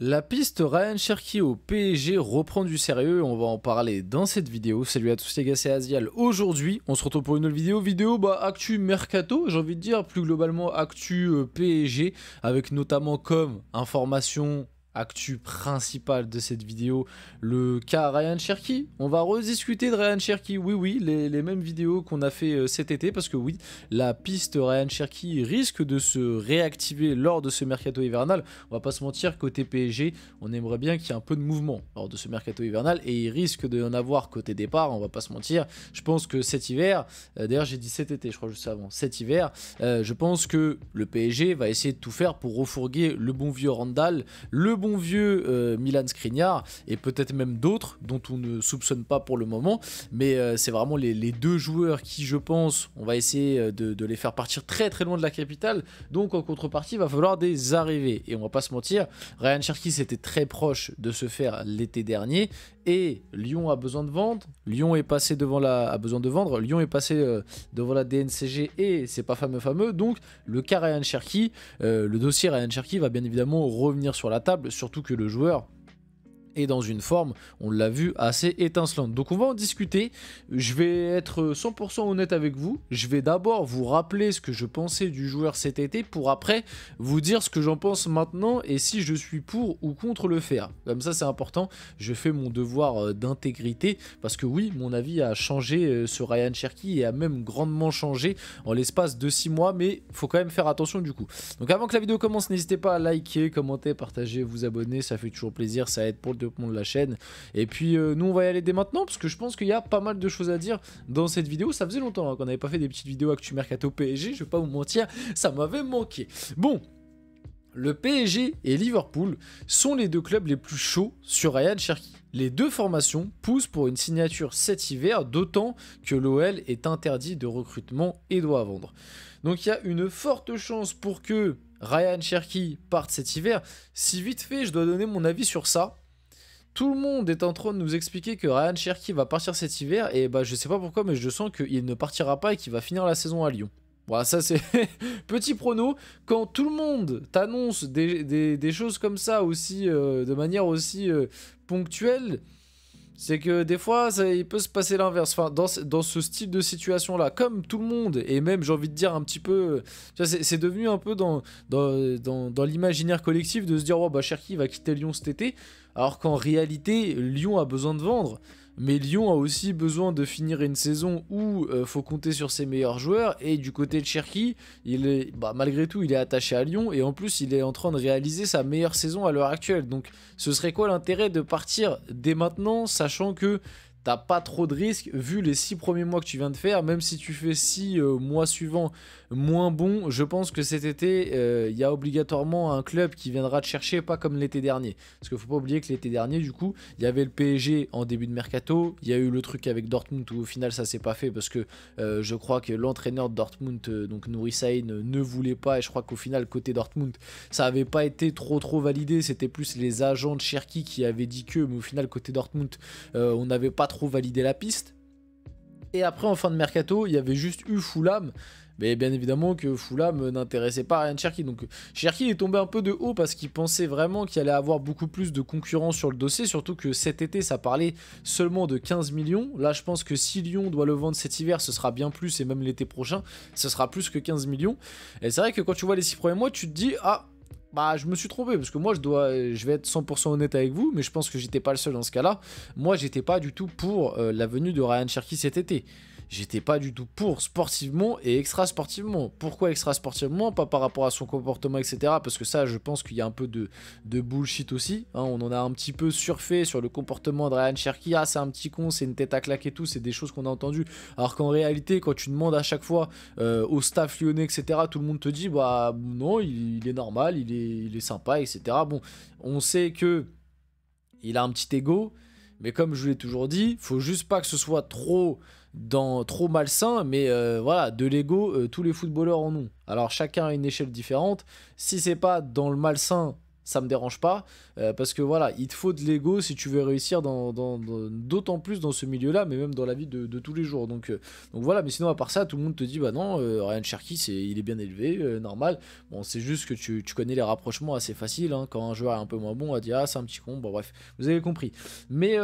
La piste Ryan Cherki au PSG reprend du sérieux, on va en parler dans cette vidéo. Salut à tous les gars, c'est Azial. Aujourd'hui, on se retrouve pour une nouvelle vidéo, actu mercato, j'ai envie de dire, plus globalement actu PSG, avec notamment comme information actu principale de cette vidéo, le cas Ryan Cherki. On va rediscuter de Ryan Cherki, oui, les mêmes vidéos qu'on a fait cet été, parce que oui, la piste Ryan Cherki risque de se réactiver lors de ce mercato hivernal. On va pas se mentir, côté PSG, on aimerait bien qu'il y ait un peu de mouvement lors de ce mercato hivernal, et il risque de y en avoir côté départ, on va pas se mentir. Je pense que cet hiver, d'ailleurs j'ai dit cet été, je crois juste avant, cet hiver, je pense que le PSG va essayer de tout faire pour refourguer le bon vieux Randall, le bon vieux Milan Skriniar, et peut-être même d'autres dont on ne soupçonne pas pour le moment, mais c'est vraiment les deux joueurs qui, je pense, on va essayer de les faire partir très loin de la capitale. Donc en contrepartie, il va falloir des arrivées, et on va pas se mentir, Ryan Cherki c'était très proche de se faire l'été dernier, et Lyon a besoin de vendre, Lyon est passé devant a besoin de vendre, Lyon est passé devant la DNCG, et c'est pas fameux, donc le cas Ryan Cherki, le dossier Ryan Cherki va bien évidemment revenir sur la table, surtout que le joueur est dans une forme, on l'a vu, assez étincelante. Donc on va en discuter, je vais être 100% honnête avec vous, je vais d'abord vous rappeler ce que je pensais du joueur cet été, pour après vous dire ce que j'en pense maintenant, et si je suis pour ou contre le faire. Comme ça c'est important, je fais mon devoir d'intégrité, parce que oui, mon avis a changé sur Ryan Cherki, et a même grandement changé en l'espace de 6 mois, mais il faut quand même faire attention du coup. Donc avant que la vidéo commence, n'hésitez pas à liker, commenter, partager, vous abonner, ça fait toujours plaisir, ça aide pour le développement de la chaîne. Et puis nous on va y aller dès maintenant, parce que je pense qu'il y a pas mal de choses à dire dans cette vidéo. Ça faisait longtemps qu'on n'avait pas fait des petites vidéos actu mercato PSG, je vais pas vous mentir, ça m'avait manqué. Bon, le PSG et Liverpool sont les deux clubs les plus chauds sur Ryan Cherki. Les deux formations poussent pour une signature cet hiver, d'autant que l'OL est interdit de recrutement et doit vendre. Donc il y a une forte chance pour que Ryan Cherki parte cet hiver. Si vite fait je dois donner mon avis sur ça, tout le monde est en train de nous expliquer que Ryan Cherki va partir cet hiver, et bah je sais pas pourquoi, mais je sens qu'il ne partira pas et qu'il va finir la saison à Lyon. Voilà, ça c'est petit prono. Quand tout le monde t'annonce des choses comme ça aussi, de manière aussi ponctuelle, c'est que des fois il peut se passer l'inverse. Enfin, dans ce style de situation là, comme tout le monde, et même j'ai envie de dire un petit peu, c'est devenu un peu dans l'imaginaire collectif de se dire, oh bah Cherki va quitter Lyon cet été, alors qu'en réalité Lyon a besoin de vendre. Mais Lyon a aussi besoin de finir une saison où faut compter sur ses meilleurs joueurs, et du côté de Cherki, malgré tout il est attaché à Lyon, et en plus il est en train de réaliser sa meilleure saison à l'heure actuelle. Donc ce serait quoi l'intérêt de partir dès maintenant, sachant que t'as pas trop de risques vu les 6 premiers mois que tu viens de faire. Même si tu fais 6 mois suivants moins bons, je pense que cet été il y a obligatoirement un club qui viendra te chercher, pas comme l'été dernier, parce qu'il faut pas oublier que l'été dernier du coup il y avait le PSG en début de mercato, il y a eu le truc avec Dortmund où au final ça s'est pas fait, parce que je crois que l'entraîneur de Dortmund, donc Nuri Sahin, ne voulait pas, et je crois qu'au final côté Dortmund ça avait pas été trop validé, c'était plus les agents de Cherki qui avaient dit que, mais au final côté Dortmund on n'avait pas trop validé la piste. Et après en fin de mercato il y avait juste eu Fulham, mais bien évidemment que Fulham n'intéressait pas Ryan Cherki. Donc Cherki est tombé un peu de haut parce qu'il pensait vraiment qu'il allait avoir beaucoup plus de concurrence sur le dossier, surtout que cet été ça parlait seulement de 15 millions. Là je pense que si Lyon doit le vendre cet hiver, ce sera bien plus, et même l'été prochain ce sera plus que 15 millions. Et c'est vrai que quand tu vois les 6 premiers mois, tu te dis, ah bah je me suis trompé, parce que moi je vais être 100% honnête avec vous, mais je pense que j'étais pas le seul dans ce cas là. Moi j'étais pas du tout pour la venue de Ryan Cherki cet été. J'étais pas du tout pour sportivement et extra sportivement. Pourquoi extra sportivement? Pas par rapport à son comportement, etc. Parce que ça, je pense qu'il y a un peu de bullshit aussi. Hein, on en a un petit peu surfait sur le comportement de Ryan Cherki. Ah, c'est un petit con, c'est une tête à claque et tout. C'est des choses qu'on a entendues. Alors qu'en réalité, quand tu demandes à chaque fois au staff lyonnais, etc., tout le monde te dit, bah non, il est normal, il est sympa, etc. Bon, on sait que il a un petit ego, mais comme je vous l'ai toujours dit, faut juste pas que ce soit trop malsain, mais voilà, de l'ego, tous les footballeurs en ont. Alors chacun a une échelle différente. Si c'est pas dans le malsain, ça me dérange pas, parce que voilà, il te faut de l'ego si tu veux réussir d'autant plus dans ce milieu-là, mais même dans la vie de tous les jours. Donc voilà, mais sinon à part ça, tout le monde te dit bah non, Ryan Cherky il est bien élevé, normal. Bon, c'est juste que tu connais les rapprochements assez faciles, hein. Quand un joueur est un peu moins bon, on va dire ah c'est un petit con, bon bref, vous avez compris. Mais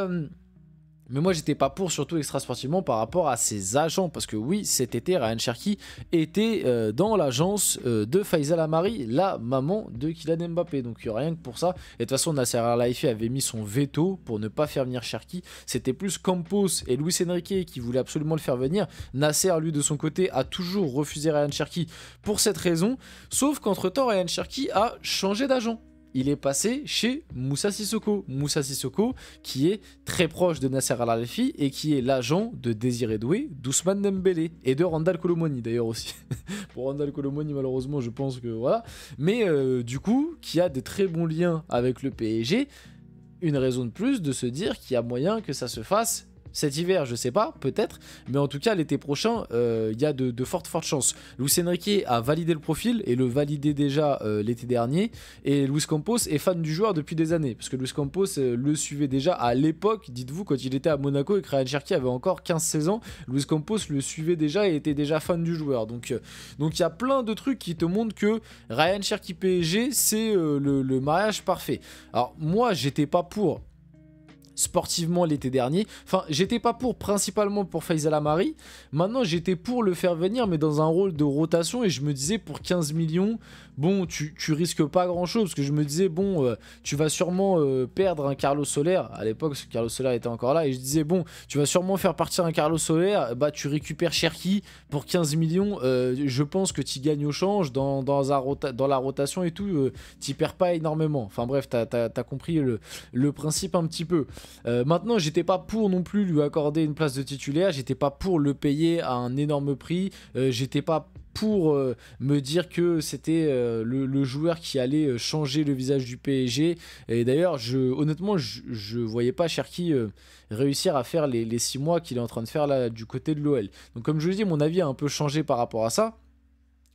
moi j'étais pas pour, surtout extra sportivement, par rapport à ses agents, parce que oui, cet été Ryan Cherky était dans l'agence de Faisal Amari, la maman de Kylian Mbappé, donc rien que pour ça. Et de toute façon Nasser Al-Khelaifi avait mis son veto pour ne pas faire venir Cherky. C'était plus Campos et Luis Enrique qui voulaient absolument le faire venir. Nasser, lui de son côté, a toujours refusé Ryan Cherky pour cette raison, sauf qu'entre temps Ryan Cherky a changé d'agent. Il est passé chez Moussa Sissoko. Moussa Sissoko qui est très proche de Nasser Al-Khelaifi et qui est l'agent de Désiré Doué, d'Ousmane Dembélé et de Randal Kolo Muani d'ailleurs aussi. Pour Randal Kolo Muani malheureusement je pense que voilà. Mais du coup qui a des très bons liens avec le PSG. Une raison de plus de se dire qu'il y a moyen que ça se fasse cet hiver, je sais pas, peut-être, mais en tout cas l'été prochain, il y a de fortes chances. Luis Enrique a validé le profil et le validait déjà l'été dernier, et Luis Campos est fan du joueur depuis des années, parce que Luis Campos le suivait déjà à l'époque, dites-vous, quand il était à Monaco et que Ryan Cherky avait encore 15-16 ans, Luis Campos le suivait déjà et était déjà fan du joueur. Donc il y a plein de trucs qui te montrent que Ryan Cherky PSG, c'est le mariage parfait. Alors moi, j'étais pas pour sportivement l'été dernier. Enfin, j'étais pas pour principalement pour Faisal Amari. Maintenant, j'étais pour le faire venir, mais dans un rôle de rotation. Et je me disais, pour 15 millions, bon, tu risques pas grand-chose. Parce que je me disais, bon, tu vas sûrement perdre un Carlos Soler. À l'époque, Carlos Soler était encore là. Et je disais, bon, tu vas sûrement faire partir un Carlos Soler. Bah, tu récupères Cherky pour 15 millions. Je pense que tu gagnes au change. Dans la rotation et tout, tu perds pas énormément. Enfin bref, t'as compris le principe un petit peu. Maintenant, j'étais pas pour non plus lui accorder une place de titulaire, j'étais pas pour le payer à un énorme prix, j'étais pas pour me dire que c'était le joueur qui allait changer le visage du PSG. Et d'ailleurs, honnêtement, je voyais pas Cherky réussir à faire les 6 mois qu'il est en train de faire là du côté de l'OL. Donc comme je vous dis, mon avis a un peu changé par rapport à ça.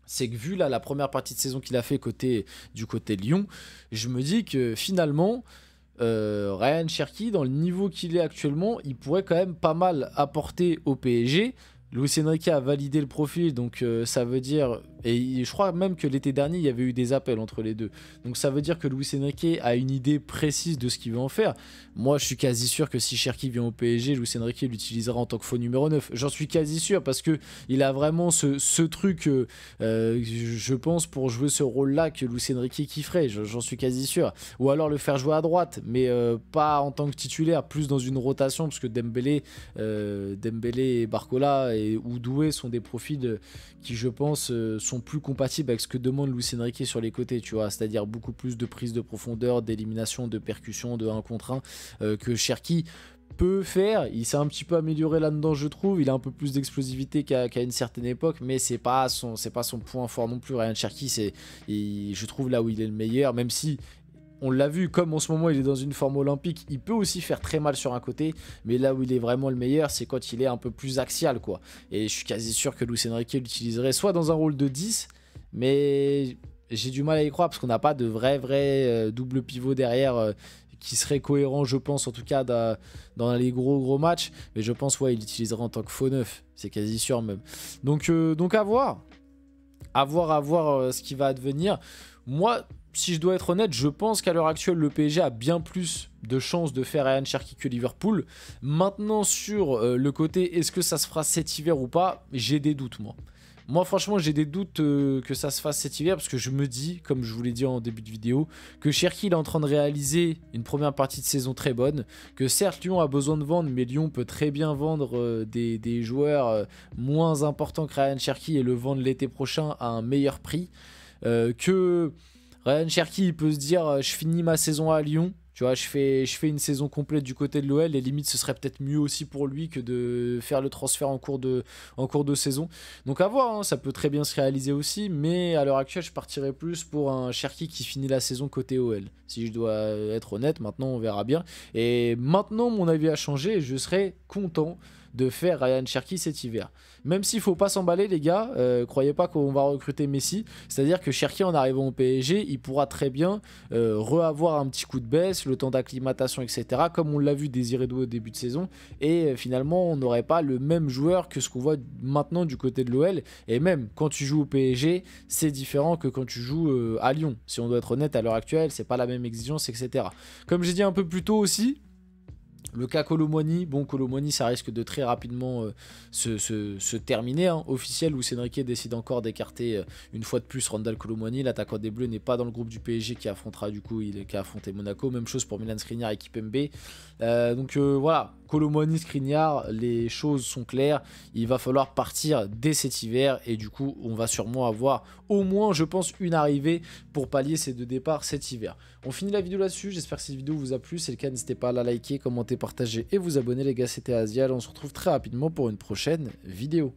C'est que vu là la première partie de saison qu'il a fait du côté de Lyon, je me dis que finalement Ryan Cherky, dans le niveau qu'il est actuellement, il pourrait quand même pas mal apporter au PSG. Luis Enrique a validé le profil, donc ça veut dire... Et je crois même que l'été dernier, il y avait eu des appels entre les deux. Donc ça veut dire que Luis Enrique a une idée précise de ce qu'il veut en faire. Moi, je suis quasi sûr que si Cherky vient au PSG, Luis Enrique l'utilisera en tant que faux numéro 9. J'en suis quasi sûr parce qu'il a vraiment ce truc, je pense, pour jouer ce rôle-là que Luis Enrique kifferait. J'en suis quasi sûr. Ou alors le faire jouer à droite, mais pas en tant que titulaire, plus dans une rotation, parce que Dembélé et Barcola ou Doué sont des profils qui, je pense, sont plus compatibles avec ce que demande Luis Enrique sur les côtés, tu vois, c'est-à-dire beaucoup plus de prise de profondeur, d'élimination, de percussion, de 1 contre 1 que Cherky peut faire. Il s'est un petit peu amélioré là-dedans, je trouve. Il a un peu plus d'explosivité qu'à une certaine époque, mais c'est pas son point fort non plus. Ryan Cherky, je trouve là où il est le meilleur, même si on l'a vu, comme en ce moment il est dans une forme olympique, il peut aussi faire très mal sur un côté, mais là où il est vraiment le meilleur, c'est quand il est un peu plus axial, quoi. Et je suis quasi sûr que Luis Enrique l'utiliserait soit dans un rôle de 10, mais j'ai du mal à y croire parce qu'on n'a pas de vrai double pivot derrière qui serait cohérent, je pense, en tout cas dans les gros matchs. Mais je pense, ouais, il l'utiliserait en tant que faux neuf, c'est quasi sûr même. Donc à voir. À voir ce qui va advenir. Moi, si je dois être honnête, je pense qu'à l'heure actuelle, le PSG a bien plus de chances de faire Ryan Cherky que Liverpool. Maintenant, sur le côté, est-ce que ça se fera cet hiver ou pas, j'ai des doutes, moi. Moi, franchement, j'ai des doutes que ça se fasse cet hiver, parce que je me dis, comme je vous l'ai dit en début de vidéo, que Cherky est en train de réaliser une première partie de saison très bonne, que certes, Lyon a besoin de vendre, mais Lyon peut très bien vendre des joueurs moins importants que Ryan Cherky et le vendre l'été prochain à un meilleur prix, que Ryan Cherky, il peut se dire je finis ma saison à Lyon, tu vois, je fais une saison complète du côté de l'OL, et limite ce serait peut-être mieux aussi pour lui que de faire le transfert en cours de saison. Donc à voir, hein, ça peut très bien se réaliser aussi, mais à l'heure actuelle je partirais plus pour un Cherky qui finit la saison côté OL. Si je dois être honnête, maintenant on verra bien. Et maintenant mon avis a changé et je serais content de faire Ryan Cherki cet hiver. Même s'il faut pas s'emballer les gars, croyez pas qu'on va recruter Messi, c'est-à-dire que Cherki en arrivant au PSG, il pourra très bien re-avoir un petit coup de baisse, le temps d'acclimatation, etc. Comme on l'a vu Désiré Doué au début de saison, et finalement on n'aurait pas le même joueur que ce qu'on voit maintenant du côté de l'OL, et même quand tu joues au PSG, c'est différent que quand tu joues à Lyon. Si on doit être honnête, à l'heure actuelle, c'est pas la même exigence, etc. Comme j'ai dit un peu plus tôt aussi, le cas Kolo Muani, bon Kolo Muani ça risque de très rapidement se terminer, hein. Officiel où Enrique décide encore d'écarter une fois de plus Randal Kolo Muani, l'attaquant des Bleus n'est pas dans le groupe du PSG qui affrontera du coup, qui a affronté Monaco, même chose pour Milan Skriniar et Kimpembe. Donc voilà, Kolo Muani, Skriniar, les choses sont claires, il va falloir partir dès cet hiver et du coup on va sûrement avoir au moins je pense une arrivée pour pallier ces deux départs cet hiver. On finit la vidéo là-dessus, j'espère que cette vidéo vous a plu, si c'est le cas n'hésitez pas à la liker, commenter, partager et vous abonner les gars, c'était Azial, on se retrouve très rapidement pour une prochaine vidéo.